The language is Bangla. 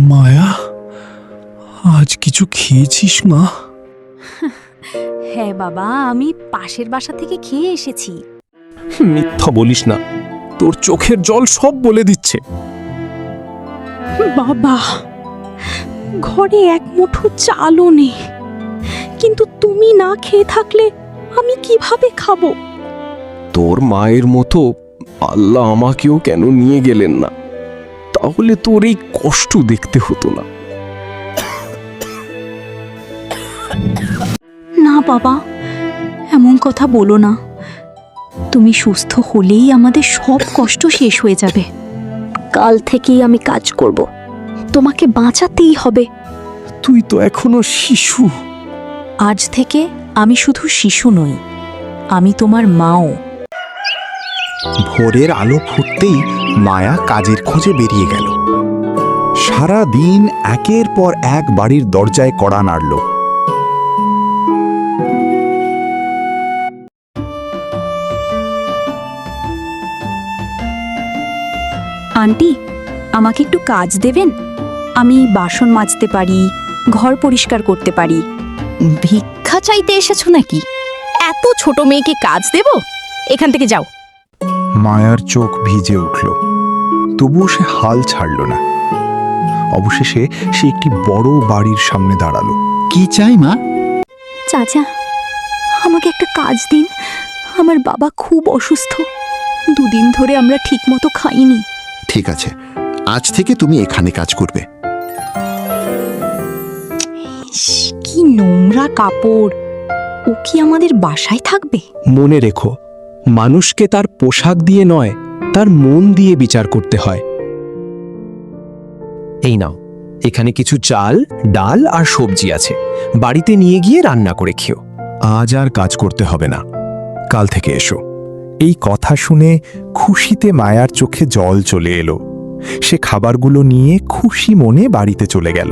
মায়া, আজ কিছু খেয়েছিস মা? হ্যাঁ বাবা, আমি পাশের বাসা থেকে খেয়ে এসেছি। মিথ্যা বলিস না, তোর চোখের জল সব বলে দিচ্ছে। বাবা, ঘরে এক মুঠো চালও নেই, কিন্তু তুমি না খেয়ে থাকলে আমি কিভাবে খাবো? তোর মায়ের মতো আল্লাহ আমাকেও কেন নিয়ে গেলেন না? তাহলে তোর এই কষ্ট দেখতে হতো না। না বাবা, এমন কথা বলো না। তুমি সুস্থ হলেই আমাদের সব কষ্ট শেষ হয়ে যাবে। কাল থেকেই আমি কাজ করব, তোমাকে বাঁচাতেই হবে। তুই তো এখনো শিশু। আজ থেকে আমি শুধু শিশু নই, আমি তোমার মাও। ভোরের আলো ফুটতেই মায়া কাজের খোঁজে বেরিয়ে গেল। সারা দিন একের পর এক বাড়ির দরজায় কড়া নাড়ল। আন্টি, আমাকে একটু কাজ দেবেন? আমি বাসন মাজতে পারি, ঘর পরিষ্কার করতে পারি। ভিক্ষা চাইতে এসেছো নাকি? এত ছোট মেয়েকে কাজ দেব? এখান থেকে যাও। মায়ার চোখ ভিজে উঠল, তবুও সে হাল ছাড়ল না। অবশেষে সে একটি বড় বাড়ির সামনে দাঁড়ালো। কি চাই মা? চাচা, আমাকে একটা কাজ দিন। আমার বাবা খুব অসুস্থ, দুদিন ধরে আমরা ঠিকমতো খাইনি। ঠিক আছে, আজ থেকে তুমি এখানে কাজ করবে। কি নোংরা কাপড়! ও কি আমাদের বাসায় থাকবে? মনে রেখো, মানুষকে তার পোশাক দিয়ে নয়, তার মন দিয়ে বিচার করতে হয়। এই নাও, এখানে কিছু চাল, ডাল আর সবজি আছে, বাড়িতে নিয়ে গিয়ে রান্না করে খেও। আজ আর কাজ করতে হবে না, কাল থেকে এসো। এই কথা শুনে খুশিতে মায়ার চোখে জল চলে এলো। সে খাবারগুলো নিয়ে খুশি মনে বাড়িতে চলে গেল।